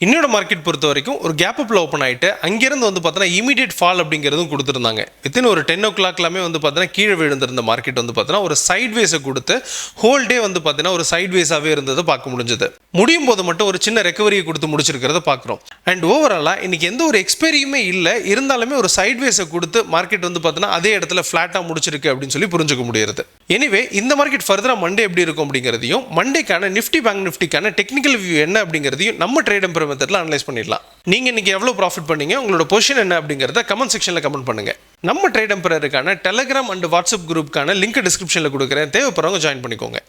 இன்னொரு மார்க்கெட் பொறுத்த வரைக்கும் ஒரு கேப் அப்பில் ஓப்பன் ஆகிட்டு அங்கேருந்து வந்து பார்த்தீங்கன்னா இமீடியட் ஃபால் அப்படிங்கிறதும் கொடுத்துருந்தாங்க. வித்தின் ஒரு 10 o'clock வந்து பார்த்தீங்கன்னா கீழே விழுந்திருந்த மார்க்கெட் வந்து பார்த்தீங்கன்னா ஒரு சைட்வேஸை கொடுத்து ஹோல் டே வந்து பார்த்தீங்கன்னா ஒரு சைட்வேஸாகவே இருந்ததை பார்க்க முடிஞ்சது. முடியும் போது மட்டும் ஒரு சின்ன ரெக்கவரியை கொடுத்து முடிச்சிருக்கிறத பார்க்குறோம். அண்ட் ஓவராலாக இன்னைக்கு எந்த ஒரு எக்ஸ்பெரியுமே இல்லை, இருந்தாலுமே ஒரு சைட்வேஸை கொடுத்து மார்க்கெட் வந்து பார்த்தீங்கன்னா அதே இடத்துல ஃப்ளாட்டாக முடிச்சிருக்கு அப்படின்னு சொல்லி புரிஞ்சுக்க முடியுது. எனிவே இந்த மார்க்கெட் ஃபர்தராக மண்டே எப்படி இருக்கும் அப்படிங்கிறதையும் மண்டேக்கான நிஃப்டி பேங்க் நிஃப்டிக்கான டெக்னிக்கல் வியூ என்ன அப்படிங்கிறதையும் நம்ம ட்ரேட் எம்பர் மெத்தட்ல அனலைஸ் பண்ணிடலாம். நீங்க இன்னைக்கு எவ்வளவு ப்ராஃபிட் பண்ணீங்க, உங்களோட பொசிஷன் என்ன அப்படிங்கறத கமெண்ட் செக்ஷன்ல கமெண்ட் பண்ணுங்க. நம்ம ட்ரேட் எம்பரருக்கான டெலிகிராம் அண்ட் வாட்ஸ்அப் குரூப்புக்கான லிங்க் டிஸ்கிரிப்ஷன்ல கொடுக்குறேன், தேவைப்படுறவங்க ஜாயின் பண்ணிக்கோங்க.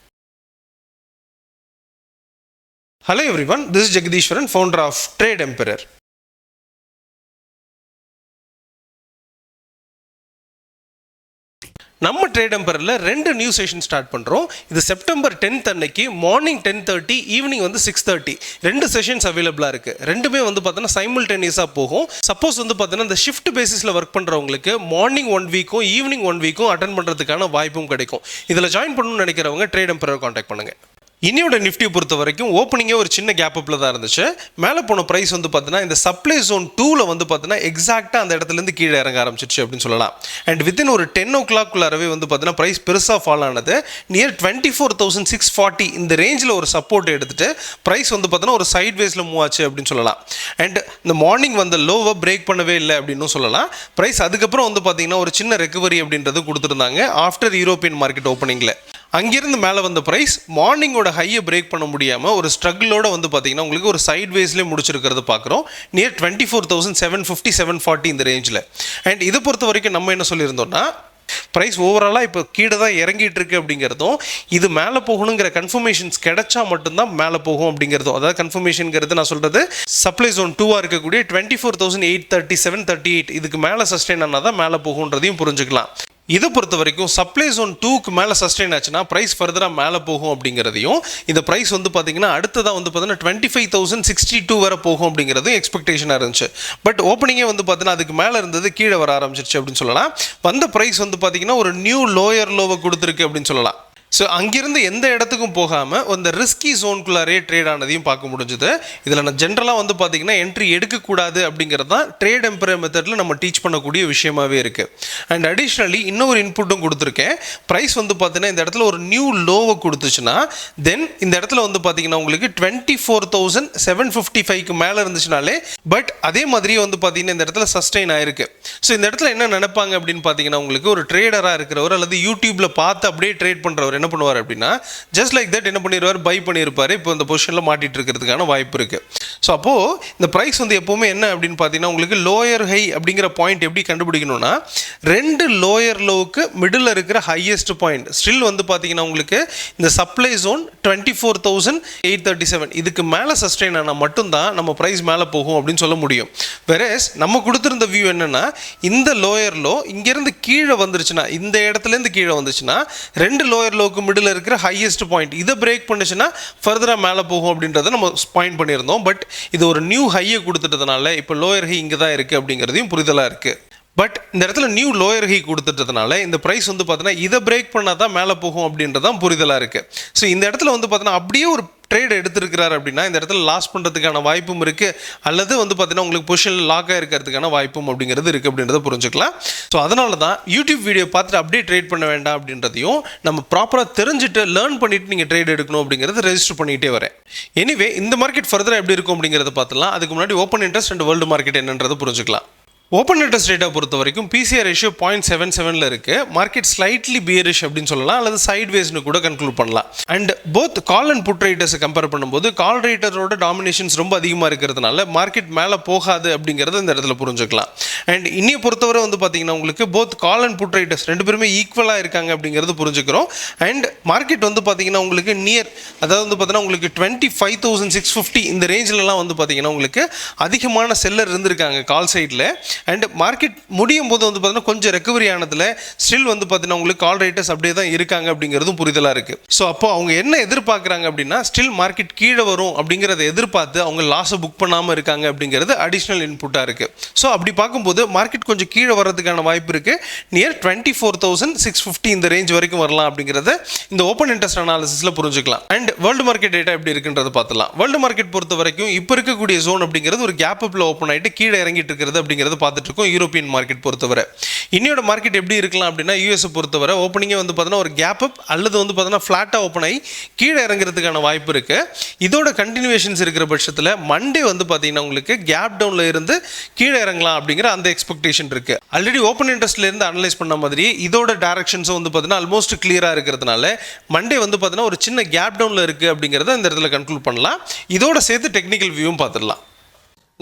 Hello everyone, this is Jagadeeswaran, founder of Trade Emperor. நம்ம ட்ரேட் எம்பரில் 2 நியூ செஷன் ஸ்டார்ட் பண்ணுறோம். இது செப்டம்பர் 10th அன்னைக்கு மார்னிங் 10:30, ஈவினிங் வந்து 6:30 2 செஷன்ஸ் அவைலபிளாக இருக்குது. ரெண்டுமே வந்து பார்த்தீங்கன்னா சைமல்டேனியஸாக போகும். சப்போஸ் வந்து பார்த்தீங்கன்னா இந்த ஷிஃப்ட் பேசிஸில் ஒர்க் பண்ணுறவங்களுக்கு மார்னிங் 1 வீக்கும் ஈவினிங் 1 வீக்கும் அட்டன் பண்ணுறதுக்கான வாய்ப்பும் கிடைக்கும். இதில் ஜாயின் பண்ணணும்னு நினைக்கிறவங்க ட்ரேட் எம்பரர் கான்டாக்ட் பண்ணுங்கள். இன்னையோட நிஃப்டியை பொறுத்த வரைக்கும் ஓப்பனிங்கே ஒரு சின்ன கேப் அப்பில் தான் இருந்துச்சு. மேலே போன ப்ரைஸ் வந்து பார்த்தீங்கன்னா இந்த சப்ளை ஜோன் 2ல வந்து பார்த்தீங்கன்னா எக்ஸாக்டாக அந்த இடத்துலேருந்து கீழே இறங்க ஆரம்பிச்சிச்சு அப்படின்னு சொல்லலாம். அண்ட் வித்தின் ஒரு 10 o'clock வந்து பார்த்தீங்கன்னா ப்ரைஸ் பெருசாக ஃபால் ஆனது. நியர் 24,640 இந்த ரேஞ்சில் ஒரு சப்போர்ட் எடுத்துட்டு ப்ரைஸ் வந்து பார்த்தீங்கன்னா ஒரு சைட்வேஸில் மூவ் ஆச்சு அப்படின்னு சொல்லலாம். அண்ட் இந்த மார்னிங் வந்து லோவை பிரேக் பண்ணவே இல்லை அப்படின்னு சொல்லலாம். ப்ரைஸ் அதுக்கப்புறம் வந்து பார்த்தீங்கன்னா ஒரு சின்ன ரெக்கவரி அப்படின்றது கொடுத்துருந்தாங்க ஆஃப்டர் யூரோப்பியன் மார்க்கெட் ஓப்பனிங்கில். அங்கிருந்து மேலே வந்த ப்ரைஸ் மார்னிங்கோட ஹையை பிரேக் பண்ண முடியாமல் ஒரு ஸ்ட்ரகிளோட வந்து பார்த்தீங்கன்னா உங்களுக்கு ஒரு சைட்வேஸ்லேயே முடிச்சிருக்கிறது பார்க்குறோம். நியர் 24,750 740 இந்த ரேஞ்சில். அண்ட் இதை பொறுத்த வரைக்கும் நம்ம என்ன சொல்லியிருந்தோம்னா ப்ரைஸ் ஓவராலாக இப்போ கீழே தான் இறங்கிட்டு இருக்கு அப்படிங்கிறதும், இது மேலே போகணுங்கிற கன்ஃபர்மேஷன்ஸ் கிடைச்சா மட்டும்தான் மேலே போகும் அப்படிங்கிறதும். அதாவது கன்ஃபர்மேஷனுங்கிறது நான் சொல்கிறது சப்ளை ஜோன் 2ஆக இருக்கக்கூடிய 24,837 38 இதுக்கு மேலே சஸ்டெயின் ஆனால் தான் மேலே போகுன்றதையும் புரிஞ்சுக்கலாம். இதை பொறுத்த வரைக்கும் சப்ளை ஜோன் 2க்கு மேலே சஸ்டெயின் ஆச்சுன்னா ப்ரைஸ் ஃபர்தராக மேலே போகும் அப்படிங்கிறதையும், இந்த ப்ரைஸ் வந்து பார்த்தீங்கன்னா அடுத்ததாக வந்து பார்த்தீங்கன்னா 25,062 வரை போகும் அப்படிங்கிறதும் எக்ஸ்பெக்டேஷனாக இருந்துச்சு. பட் ஓப்பனிங்கே வந்து பார்த்தீங்கன்னா அதுக்கு மேலே இருந்தது கீழே வர ஆரம்பிச்சிருச்சு அப்படின்னு சொல்லலாம். வந்த ப்ரைஸ் வந்து பார்த்தீங்கன்னா ஒரு நியூ லோயர் லோவை கொடுத்துருக்கு அப்படின்னு சொல்லலாம். ஸோ அங்கிருந்து எந்த இடத்துக்கும் போகாமல் அந்த ரிஸ்கி ஜோனுக்குள்ளாரே ட்ரேட் ஆனதையும் பார்க்க முடிஞ்சுது. இதில் நான் ஜென்ரலாக வந்து பார்த்தீங்கன்னா என்ட்ரி எடுக்கக்கூடாது அப்படிங்கிறது தான் ட்ரேட் எம்பரர் மெத்தடில் நம்ம டீச் பண்ணக்கூடிய விஷயமாகவே இருக்குது. அண்ட் அடிஷ்னலி இன்னொரு இன்புட்டும் கொடுத்துருக்கேன். ப்ரைஸ் வந்து பார்த்தீங்கன்னா இந்த இடத்துல ஒரு நியூ லோவை கொடுத்துச்சுன்னா தென் இந்த இடத்துல வந்து பார்த்தீங்கன்னா உங்களுக்கு 24,755க்கு மேலே இருந்துச்சுனாலே பட் அதே மாதிரியே வந்து பார்த்தீங்கன்னா இந்த இடத்துல சஸ்டெயின் ஆயிருக்கு. ஸோ இந்த இடத்துல என்ன நினைப்பாங்க அப்படின்னு பார்த்தீங்கன்னா உங்களுக்கு ஒரு ட்ரேடராக இருக்கிறவர் அல்லது யூடியூப்பில் பார்த்து அப்படியே ட்ரேட் பண்ணுறவர் என்ன பண்ணுவார் அப்படின்னா ஜஸ்ட் லைக் தட் என்ன பண்ணிடுவார், பை பண்ணியிருப்பாரு. இப்போ இந்த பொசிஷனில் மாட்டிட்டு இருக்கிறதுக்கான வாய்ப்பு இருக்குது. ஸோ அப்போது இந்த ப்ரைஸ் வந்து எப்போவுமே என்ன அப்படின்னு பார்த்தீங்கன்னா உங்களுக்கு லோயர் ஹை அப்படிங்கிற பாயிண்ட் எப்படி கண்டுபிடிக்கணும்னா 2 லோயர் லோவுக்கு மிடில் இருக்கிற ஹையஸ்ட் பாயிண்ட் ஸ்டில் வந்து பார்த்தீங்கன்னா உங்களுக்கு இந்த சப்ளை ஜோன் 24,837 இதுக்கு மேலே சஸ்டெயின் ஆனால் மட்டும்தான் நம்ம ப்ரைஸ் மேலே போகும் அப்படின்னு சொல்ல முடியும். வெரஸ் நம்ம கொடுத்துருந்த வியூ என்னென்னா இந்த லோயர் லோ இங்கேருந்து கீழே வந்துருச்சுன்னா இந்த இடத்துலேருந்து கீழே வந்துச்சுன்னா 2 லோயர் லோவுக்கு மிடில் இருக்கிற ஹையஸ்ட் பாயிண்ட் இதை பிரேக் பண்ணுச்சுன்னா ஃபர்தராக மேலே போகும் அப்படின்றத நம்ம பாயிண்ட் பண்ணியிருந்தோம். பட் இது ஒரு நியூ ஹையை கொடுத்துட்டதுனால இப்போ லோயர் ஹை இங்கே தான் இருக்குது அப்படிங்கிறதையும் புரிதலாக இருக்குது. பட் இந்த இடத்துல நியூ லோயர் ஹை கொடுத்துட்டதுனால இந்த ப்ரைஸ் வந்து பார்த்தீங்கன்னா இதை பிரேக் பண்ணால் தான் மேலே போகும் அப்படின்றதான் புரிதலாக இருக்குது. ஸோ இந்த இடத்துல வந்து பார்த்தீங்கன்னா அப்படியே ஒரு ட்ரேட் எடுத்துருக்கிறார் அப்படின்னா இந்த இடத்துல லாஸ் பண்ணுறதுக்கான வாய்ப்பும் இருக்குது, அல்லது வந்து பார்த்தீங்கன்னா உங்களுக்கு பொசிஷனில் லாக்காக இருக்கிறதுக்கான வாய்ப்பும் அப்படிங்கிறது இருக்குது அப்படின்றத புரிஞ்சுக்கலாம். ஸோ அதனால தான் யூடியூப் வீடியோ பார்த்துட்டு அப்படியே ட்ரேட் பண்ண வேண்டாம் அப்படின்றதையும் நம்ம ப்ராப்பராக தெரிஞ்சுட்டு லேர்ன் பண்ணிவிட்டு நீங்கள் ட்ரேட் எடுக்கணும் அப்படிங்கிறது ரெஜிஸ்டர் பண்ணிகிட்டே வரேன். எனிவே இந்த மார்க்கெட் ஃபர்தராக எப்படி இருக்கும் அப்படிங்கிறத பார்த்துலாம். அதுக்கு முன்னாடி open interest and world market என்னன்றதை புரிஞ்சுக்கலாம். ஓப்பன் இன்ட்ரெஸ்ட் ரேட்டை பொறுத்த வரைக்கும் பிசிஆர் ரேஷியோ 0.77 இருக்குது. மார்க்கெட் ஸ்லைட்லி பியரிஷ் அப்படின்னு சொல்லலாம், அல்லது சைட்வேஸ்னு கூட கன்க்ளூட் பண்ணலாம். And both call and put ரைட்டர்ஸை கம்பேர் பண்ணும்போது கால் ரைட்டரோட டாமினேஷன்ஸ் ரொம்ப அதிகமாக இருக்கிறதுனால மார்க்கெட் மேலே போகாது அப்படிங்கிறத இந்த இடத்துல புரிஞ்சுக்கலாம். அண்ட் இன்னையை பொறுத்தவரை வந்து பார்த்தீங்கன்னா உங்களுக்கு both call and put writers 2 பேருமே ஈக்குவலாக இருக்காங்க அப்படிங்கிறது புரிஞ்சுக்கிறோம். அண்ட் மார்க்கெட் வந்து பார்த்தீங்கன்னா உங்களுக்கு நியர் அதாவது வந்து பார்த்தீங்கன்னா உங்களுக்கு 25,650 இந்த ரேஞ்சிலலாம் வந்து பார்த்தீங்கன்னா உங்களுக்கு அதிகமான செல்லர் இருந்திருக்காங்க கால் சைடில். அண்ட் மார்க்கெட் முடியும் போது வந்து பார்த்தீங்கன்னா கொஞ்சம் ரெக்கவரி ஆனதில் ஸ்டில் வந்து பார்த்தீங்கன்னா உங்களுக்கு கால் ரைட்டர்ஸ் அப்படியே தான் இருக்காங்க அப்படிங்கிறதும் புரிதலாக இருக்குது. ஸோ அப்போ அவங்க என்ன எதிர்பார்க்குறாங்க அப்படின்னா ஸ்டில் மார்க்கெட் கீழே வரும் அப்படிங்கிறத எதிர்பார்த்து அவங்க லாஸை புக் பண்ணாமல் இருக்காங்க அப்படிங்கிறது அடிஷ்னல் இன்புட்டாக இருக்குது. ஸோ அப்படி பார்க்கும்போது மார்க்கெட் கொஞ்சம் கீழே வர்றதுக்கான வாய்ப்பு இருக்குது. நியர் 24,650 இந்த ரேஞ்ச் வரைக்கும் வரலாம் அப்படிங்கிறத இந்த ஓப்பன் இன்ட்ரெஸ்ட் அனாலிசிஸில் புரிஞ்சுக்கலாம். அண்ட் வேர்ல்டு மார்க்கெட் டேட்டா எப்படி இருக்குன்றதை பார்த்துலாம். வேர்ல்டு மார்க்கெட் பொறுத்த வரைக்கும் இப்போ இருக்கக்கூடிய ஜோன் அப்படிங்கிறது ஒரு கேப் அப்பில் ஓப்பன் ஆகிட்டு கீழே இறங்கிட்டு இருக்கிறது அப்படிங்கிறது பார்த்துட்டு இருக்கோம். யூரோப்பியன் மார்க்கெட் பொறுத்தவரை இன்னையோட மார்க்கெட் எப்படி இருக்கலாம் அப்படின்னா யூஎஸ் பொறுத்தவரை ஓப்பனிங்கே வந்து பார்த்தீங்கன்னா ஒரு கேப் அப் அல்லது வந்து பார்த்தீங்கன்னா ஃப்ளாட்டாக ஓப்பன் ஆகி கீழே இறங்குறதுக்கான வாய்ப்பு இருக்குது. இதோட கண்டினியூவேஷன்ஸ் இருக்கிற பட்சத்தில் மண்டே வந்து பார்த்தீங்கன்னா உங்களுக்கு கேப் டவுனில் இருந்து கீழே இறங்கலாம் அப்படிங்கிற அந்த எக்ஸ்பெக்டேஷன் இருக்குது. ஆல்ரெடி ஓப்பன் இன்ட்ரெஸ்ட்ல இருந்து அனலைஸ் பண்ண மாதிரி இதோட டைரக்ஷன்ஸும் வந்து பார்த்தீங்கன்னா ஆல்மோஸ்ட் கிளியராக இருக்கிறதுனால மண்டே வந்து பார்த்தீங்கன்னா ஒரு சின்ன கேப் டவுனில் இருக்குது அப்படிங்கிறத இந்த இடத்துல கன்க்ளூட் பண்ணலாம். இதோட சேர்த்து டெக்னிக்கல் வியூவும் பார்த்துடலாம்.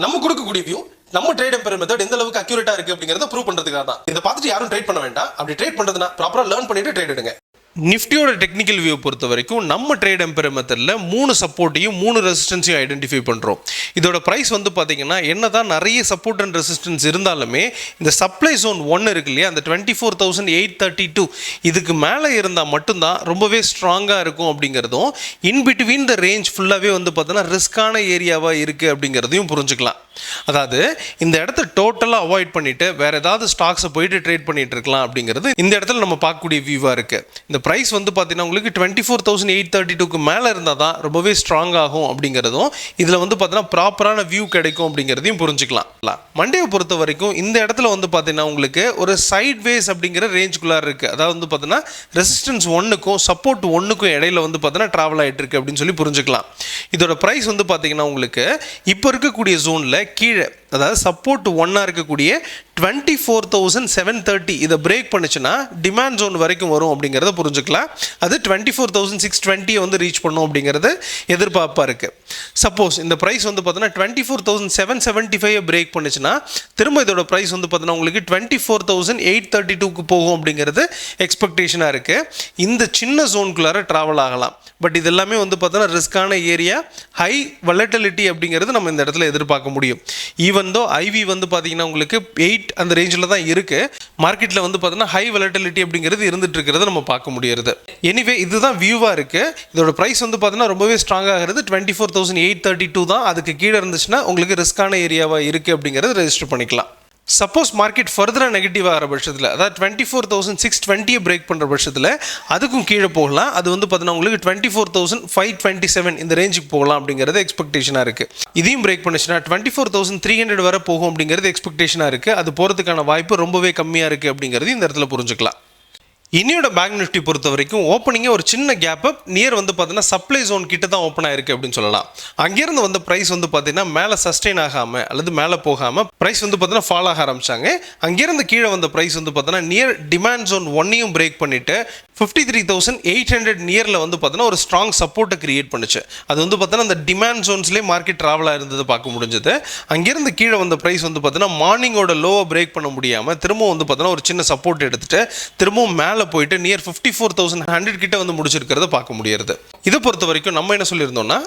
நம்ம கொடுக்கக்கூடிய வியூ நம்ம ட்ரேட் எம்பையர் மெத்தட் எந்த அளவுக்கு அக்யூரேட்டா இருக்கு அப்படிங்கறத ப்ரூவ் பண்றதுக்காக தான். இதை பார்த்துட்டு யாரும் ட்ரேட் பண்ண வேண்டாம். அப்படி ட்ரேட் பண்றதுனா ப்ராப்பரா லேர்ன் பண்ணிட்டு ட்ரேட் எடுங்க. நிஃப்டியோட டெக்னிக்கல் வியூ பொறுத்த வரைக்கும் நம்ம ட்ரேட் எம்பையர் மெத்தடில் 3 சப்போர்ட்டையும் 3 ரெசிஸ்டன்ஸையும் ஐடென்டிஃபை பண்ணுறோம். இதோட ப்ரைஸ் வந்து பார்த்தீங்கன்னா என்ன தான் நிறைய சப்போர்ட் அண்ட் ரெசிஸ்டன்ஸ் இருந்தாலுமே இந்த சப்ளை ஜோன் 1 இருக்கு இல்லையா, அந்த 24,832 இதுக்கு மேலே இருந்தால் மட்டும்தான் ரொம்பவே ஸ்ட்ராங்காக இருக்கும் அப்படிங்கிறதும் இன் பிட்வீன் த ரேஞ்ச் ஃபுல்லாகவே வந்து பார்த்தீங்கன்னா ரிஸ்கான ஏரியாவாக இருக்குது அப்படிங்கிறதையும் புரிஞ்சுக்கலாம். அதாவது இந்த இடத்த டோட்டலாக அவாய்ட் பண்ணிட்டு வேற ஏதாவது ஸ்டாக்ஸை போயிட்டு ட்ரேட் பண்ணிட்டு இருக்கலாம் அப்படிங்கிறது இந்த இடத்துல நம்ம பார்க்கக்கூடிய வியூவாக இருக்கு. இந்த ப்ரைஸ் வந்து பார்த்தீங்கன்னா உங்களுக்கு 24,832க்கு மேலே இருந்தால் தான் ரொம்பவே ஸ்ட்ராங் ஆகும் அப்படிங்கிறதும் இதில் வந்து பார்த்தீங்கன்னா ப்ராப்பரான வியூ கிடைக்கும் அப்படிங்கிறதையும் புரிஞ்சுக்கலாம். மண்டேவை பொறுத்த வரைக்கும் இந்த இடத்துல வந்து பார்த்தீங்கன்னா உங்களுக்கு ஒரு சைட் வேஸ் அப்படிங்கிற ரேஞ்சுக்குள்ளார இருக்குது. அதாவது வந்து பார்த்தீங்கன்னா ரெசிஸ்டன்ஸ் 1க்கும் சப்போர்ட் 1க்கும் இடையில வந்து பார்த்தீங்கன்னா ட்ராவல் ஆகிட்டு இருக்கு அப்படின்னு சொல்லி புரிஞ்சுக்கலாம். இதோட ப்ரைஸ் வந்து பார்த்தீங்கன்னா உங்களுக்கு இப்போ இருக்கக்கூடிய ஜோனில் கீழே அதாவது சப்போர்ட் 1 இருக்கக்கூடிய 24,730 இதை பிரேக் பண்ணுச்சுன்னா டிமாண்ட் ஜோன் வரைக்கும் வரும் அப்படிங்கிறத புரிஞ்சுக்கலாம். அது 24,620 வந்து ரீச் பண்ணும் அப்படிங்கிறது எதிர்பார்ப்பாக இருக்குது. சப்போஸ் இந்த ப்ரைஸ் வந்து பார்த்தீங்கன்னா 24,775 பிரேக் பண்ணுச்சுன்னா திரும்ப இதோட ப்ரைஸ் வந்து பார்த்தீங்கன்னா உங்களுக்கு 24,832க்கு போகும் அப்படிங்கிறது எக்ஸ்பெக்டேஷனாக இருக்குது. இந்த சின்ன ஜோனுக்குள்ளார ட்ராவல் ஆகலாம். பட் இது எல்லாமே வந்து பார்த்தீங்கன்னா ரிஸ்கான ஏரியா, ஹை வொலட்டிலிட்டி அப்படிங்கிறது நம்ம இந்த இடத்துல எதிர்பார்க்க முடியும். ஈவன் தோ ஐவி வந்து பார்த்தீங்கன்னா உங்களுக்கு 8 அந்த ரேஞ்சில் தான் இருக்குது. மார்க்கெட்டில் வந்து பார்த்தீங்கன்னா ஹை வொலட்டிலிட்டி அப்படிங்கிறது இருந்துட்டு இருக்கிறத நம்ம பார்க்க முடியுது. எனிவே இதுதான் வியூவாக இருக்குது. இதோட ப்ரைஸ் வந்து பார்த்தீங்கன்னா ரொம்பவே ஸ்ட்ராங் ஆகிறது 24,832 தான். அதுக்கு கீழே இருந்துச்சுன்னா உங்களுக்கு ரிஸ்கான ஏரியாவாக இருக்குது அப்படிங்கிறது ரெஜிஸ்டர் பண்ணிக்கலாம். சப்போஸ் மார்க்கெட் ஃபர்தராக நெகட்டிவ் ஆகிற பட்சத்தில் அதாவது 24,620 பிரேக் பண்ணுற பட்சத்தில் அதுக்கும் கீழே போகலாம். அது வந்து பார்த்தீங்கன்னா உங்களுக்கு 24,527 இந்த ரேஞ்சுக்கு போகலாம் அப்படிங்கிறது எக்ஸ்பெக்டேஷனாக இருக்குது. இதையும் பிரேக் பண்ணுச்சுன்னா 24,300 வரை போகும் அப்படிங்கிறது எக்ஸ்பெக்டேஷனாக இருக்குது. அது போகிறதுக்கான வாய்ப்பு ரொம்பவே கம்மியாக இருக்குது அப்படிங்கிறது இந்த இடத்துல புரிஞ்சுக்கலாம். இன்னையோட பேங்க் நிஃப்டி பொறுத்த வரைக்கும் ஓப்பனிங்கே ஒரு சின்ன கேப் அப் நியர் வந்து பார்த்தீங்கன்னா சப்ளை ஜோன் கிட்ட தான் ஓப்பன் ஆயிருக்கு அப்படின்னு சொல்லலாம். அங்கேருந்து வந்து ப்ரைஸ் வந்து பார்த்தீங்கன்னா மேலே சஸ்டெயின் ஆகாமல் அல்லது மேலே போகாமல் ப்ரைஸ் வந்து பார்த்தீங்கன்னா ஃபால் ஆக ஆரம்பிச்சாங்க. அங்கேருந்து கீழே வந்த ப்ரைஸ் வந்து பார்த்தீங்கன்னா நியர் டிமாண்ட் ஜோன் 1ஐயும் பிரேக் பண்ணிட்டு 53,800 நியரில் வந்து பார்த்தீங்கன்னா ஒரு ஸ்ட்ராங் சப்போர்ட்டை கிரியேட் பண்ணுச்சு. அது வந்து பார்த்தீங்கன்னா அந்த டிமாண்ட் ஜோன்ஸ்லேயே மார்க்கெட் ட்ராவலாக இருந்தது பார்க்க முடிஞ்சது. அங்கேருந்து கீழே வந்த ப்ரைஸ் வந்து பார்த்தீங்கன்னா மார்னிங்கோட லோவை பிரேக் பண்ண முடியாமல் திரும்பவும் வந்து பார்த்தீங்கன்னா ஒரு சின்ன சப்போர்ட் எடுத்துட்டு திரும்பவும் மேலே போயிட்டு நியர் 54,100 கிட்ட வந்து முடிச்சிருக்கிறத பார்க்க முடியுது. இதை பொறுத்த வரைக்கும் நம்ம என்ன சொல்லியிருந்தோம்னா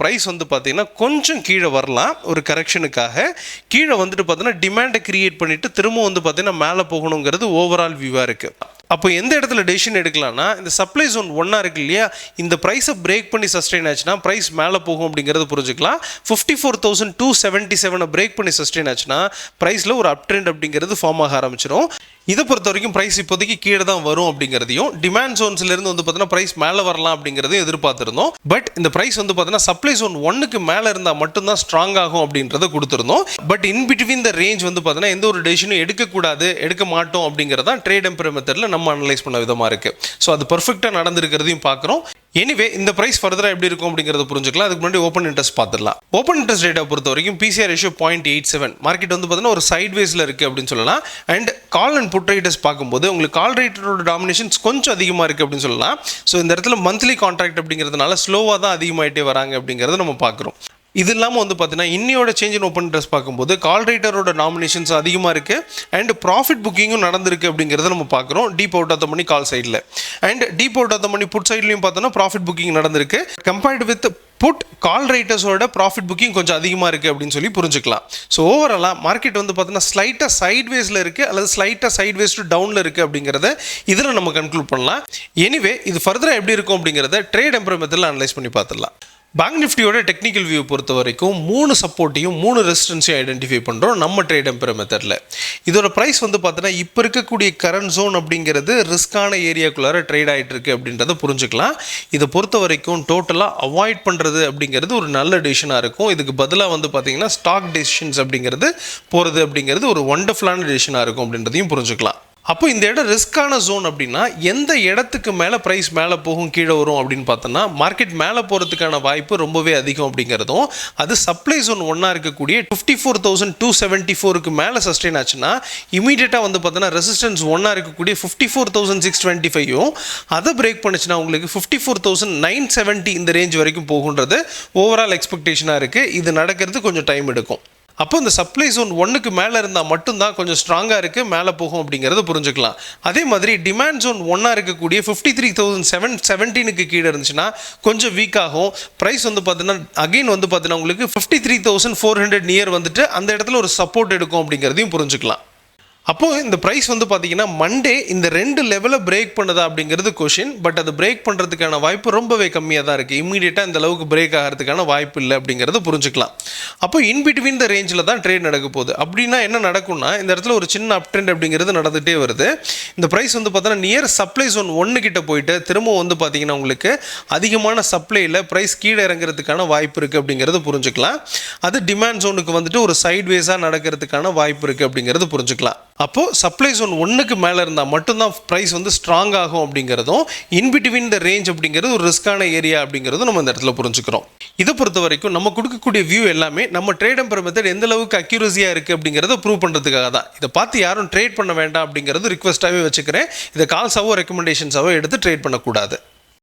ப்ரைஸ் வந்து பார்த்தீங்கன்னா கொஞ்சம் கீழே வரலாம் ஒரு கரெக்ஷனுக்காக. கீழே வந்துட்டு பார்த்தீங்கன்னா டிமாண்டை கிரியேட் பண்ணிட்டு திரும்ப வந்து பார்த்தீங்கன்னா மேலே போகணுங்கிறது ஓவரால் வியூவாக இருக்குது. அப்போ எந்த இடத்துல டெசிஷன் எடுக்கலாம்னா இந்த சப்ளை ஜோன் 1 இருக்கு இல்லையா, இந்த ப்ரைஸை பிரேக் பண்ணி சஸ்டெயின் ஆச்சுன்னா ப்ரைஸ் மேலே போகும் அப்படிங்கிறது புரிஞ்சுக்கலாம். 54,277 பிரேக் பண்ணி சஸ்டெயின் ஆச்சுன்னா ப்ரைஸில் ஒரு அப் ட்ரெண்ட் அப்படிங்கிறது ஃபார்ம் ஆக ஆரம்பிச்சிடும். இதை பொறுத்த வரைக்கும் ப்ரைஸ் இப்போதைக்கு கீழே தான் வரும் அப்படிங்கிறதையும் டிமாண்ட் ஜோன்ஸ்லேருந்து வந்து பார்த்தீங்கன்னா ப்ரைஸ் மேலே வரலாம் அப்படிங்கிறதையும் எதிர்பார்த்துருந்தோம். பட் இந்த ப்ரைஸ் வந்து பார்த்தீங்கன்னா சப்ளை ஜோன் 1க்கு மேலே இருந்தால் மட்டும்தான் ஸ்ட்ராங் ஆகும் அப்படின்றத கொடுத்துருந்தோம். But in between the range வந்து பார்த்தீங்கன்னா எந்த ஒரு டெசிஷனும் எடுக்கக்கூடாது, எடுக்க மாட்டோம் அப்படிங்கிறதான் ட்ரேட் எம்பையர் மெத்தடில் நம்ம அனலைஸ் பண்ண விதமாக இருக்குது. ஸோ அது பர்ஃபெக்டாக நடந்திருக்கிறதையும் பார்க்குறோம். எனிவே இந்த ப்ரைஸ் ஃபர்தராக எப்படி இருக்கும் அப்படிங்கிறத புரிஞ்சுக்கலாம். அதுக்கு முன்னாடி ஓப்பன் இன்ட்ரெஸ்ட் பார்த்துடலாம். ஓப்பன் இன்ட்ரெஸ்ட் ரேட்டை பொறுத்த வரைக்கும் பிசிஆர் ரேஷியோ 0.87. மார்க்கெட் வந்து பார்த்தீங்கன்னா ஒரு சைட் வேஸில் இருக்குது அப்படின்னு சொல்லலாம். And call and put writers பார்க்கும்போது உங்களுக்கு கால் ரைட்டரோட டாமினேஷன்ஸ் கொஞ்சம் அதிகமாக இருக்குது அப்படின்னு சொல்லலாம். ஸோ இந்த இடத்துல மந்த்லி கான்ட்ராக்ட் அப்படிங்கிறதுனால ஸ்லோவாக தான் அதிகமாகிட்டே வராங்க அப்படிங்கிறத நம்ம பார்க்குறோம். இது இல்லாமல் வந்து பார்த்தீங்கன்னா இன்னையோட சேஞ்ச் இன் ஓப்பன் இன்ட்ரெஸ்ட் பார்க்கும்போது கால் ரைட்டரோட நாமினேஷன்ஸ் அதிகமாக இருக்குது அண்ட் ப்ராஃபிட் புக்கிங்கும் நடந்திருக்கு அப்படிங்கிறத நம்ம பார்க்குறோம். Deep out of the money call சைடில் and deep out of the money put சைட்லையும் பார்த்தோன்னா ப்ராஃபிட் புக்கிங் நடந்திருக்கு. கம்பேர்டு வித் புட் கால் ரைட்டர்ஸோட ப்ராஃபிட் புக்கிங் கொஞ்சம் அதிகமாக இருக்குது அப்படின்னு சொல்லி புரிஞ்சுக்கலாம். ஸோ ஓவராலாக மார்க்கெட் வந்து பார்த்தீங்கன்னா ஸ்லைட்டாக சைட்வேஸில் இருக்குது அல்லது ஸ்லைட்டாக சைட்வேஸ் டு டவுனில் இருக்குது அப்படிங்கிறத இதில் நம்ம கன்க்ளூட் பண்ணலாம். எனிவே இது ஃபர்தராக எப்படி இருக்கும் அப்படிங்கிறத ட்ரேட் எம்பரர் மெத்தடில் அனலைஸ் பண்ணி பார்த்துடலாம். பேங்க் நிஃப்டியோட டெக்னிக்கல் வியூ பொறுத்த வரைக்கும் 3 சப்போர்ட்டையும் 3 ரெசிஸ்டன்ஸையும் ஐடென்டிஃபை பண்ணுறோம் நம்ம ட்ரேட் எம்பரர் மெத்தடில். இதோட ப்ரைஸ் வந்து பார்த்தோன்னா இப்போ இருக்கக்கூடிய கரண்ட் ஜோன் அப்படிங்கிறது ரிஸ்க்கான ஏரியாக்குள்ளார ட்ரேட் ஆகிட்டு இருக்கு அப்படின்றத புரிஞ்சுக்கலாம். இதை பொறுத்த வரைக்கும் டோட்டலாக அவாய்ட் பண்ணுறது அப்படிங்கிறது ஒரு நல்ல டெசிஷனாக இருக்கும். இதுக்கு பதிலாக வந்து பார்த்தீங்கன்னா ஸ்டாக் டெசிஷன்ஸ் அப்படிங்கிறது போகிறது அப்படிங்கிறது ஒரு ஒண்டர்ஃபுல்லான டெசிஷனாக இருக்கும் அப்படின்றதையும் புரிஞ்சுக்கலாம். அப்போ இந்த இடம் ரிஸ்க்கான ஜோன் அப்படின்னா எந்த இடத்துக்கு மேலே ப்ரைஸ் மேலே போகும் கீழே வரும் அப்படின்னு பார்த்தோன்னா மார்க்கெட் மேலே போகிறதுக்கான வாய்ப்பு ரொம்பவே அதிகம் அப்படிங்கிறதும் அது சப்ளை ஜோன் ஒன்றா இருக்கக்கூடிய 54,274க்கு மேலே சஸ்டெயின் ஆச்சுன்னா இமீடியட்டாக வந்து பார்த்தோன்னா ரெசிஸ்டன்ஸ் ஒன்றா இருக்கக்கூடிய 54,625யும் அதை பிரேக் பண்ணுச்சுன்னா உங்களுக்கு 54,970 இந்த ரேஞ்ச் வரைக்கும் போகுன்றது ஓவரால் எக்ஸ்பெக்டேஷனாக இருக்குது. இது நடக்கிறது கொஞ்சம் டைம் எடுக்கும். அப்போ இந்த சப்ளை ஜோன் 1க்கு மேலே இருந்தால் மட்டும்தான் கொஞ்சம் ஸ்ட்ராங்காக இருக்குது மேலே போகும் அப்படிங்கிறத புரிஞ்சுக்கலாம். அதே மாதிரி டிமாண்ட் ஜோன் 1ஆக இருக்கக்கூடிய 53,717க்கு கீழே இருந்துச்சுன்னா கொஞ்சம் வீக் ஆகும். ப்ரைஸ் வந்து பார்த்தீங்கன்னா அகெயின் வந்து பார்த்தீங்கன்னா உங்களுக்கு 53,400 நியர் வந்துட்டு அந்த இடத்துல ஒரு சப்போர்ட் எடுக்கும் அப்படிங்கிறதையும் புரிஞ்சுக்கலாம். அப்போது இந்த ப்ரைஸ் வந்து பார்த்தீங்கன்னா மண்டே இந்த 2 லெவலை பிரேக் பண்ணுதா அப்படிங்கிறது கொஷின். பட் அது பிரேக் பண்ணுறதுக்கான வாய்ப்பு ரொம்பவே கம்மியாக தான் இருக்குது. இம்மீடியட்டாக இந்த அளவுக்கு பிரேக் ஆகிறதுக்கான வாய்ப்பு இல்லை அப்படிங்கிறது புரிஞ்சுக்கலாம். அப்போ இன்பிட்வீன் த ரேஞ்சில் தான் ட்ரேட் நடக்க போகுது. அப்படின்னா என்ன நடக்கும்னா இந்த இடத்துல ஒரு சின்ன அப் ட்ரெண்ட் அப்படிங்கிறது நடந்துகிட்டே வருது. இந்த ப்ரைஸ் வந்து பார்த்தீங்கன்னா நியர் சப்ளை ஜோன் 1 கிட்ட போயிட்டு திரும்ப வந்து பார்த்தீங்கன்னா உங்களுக்கு அதிகமான சப்ளையில் ப்ரைஸ் கீழே இறங்குறதுக்கான வாய்ப்பு இருக்குது அப்படிங்கிறது புரிஞ்சுக்கலாம். அது டிமாண்ட் ஜோனுக்கு வந்துட்டு ஒரு சைட்வேஸாக நடக்கிறதுக்கான வாய்ப்பு இருக்குது அப்படிங்கிறது புரிஞ்சுக்கலாம். அப்போது சப்ளை ஜோன் 1க்கு மேலே இருந்தால் மட்டும்தான் ப்ரைஸ் வந்து ஸ்ட்ராங் ஆகும் அப்படிங்கிறதும் இன்பிட்வீன் த ரேஞ்ச் அப்படிங்கிறது ஒரு ரிஸ்க்கான ஏரியா அப்படிங்கிறதும் நம்ம இந்த இடத்துல புரிஞ்சுக்கிறோம். இதை பொறுத்த வரைக்கும் நம்ம கொடுக்கக்கூடிய வியூ எல்லாமே நம்ம ட்ரேட் எம்பரர் மெத்தட் எந்த அளவுக்கு அக்யூரஸியாக இருக்குது அப்படிங்கிறத ப்ரூவ் பண்ணுறதுக்காக தான். இதை பார்த்து யாரும் ட்ரேட் பண்ண வேண்டாம் அப்படிங்கிறது ரிக்வெஸ்ட்டாகவே வச்சுக்கிறேன். இதை கால்ஸாவோ ரெக்கமெண்டேஷன்ஸாவோ எடுத்து ட்ரேட் பண்ணக்கூடாது.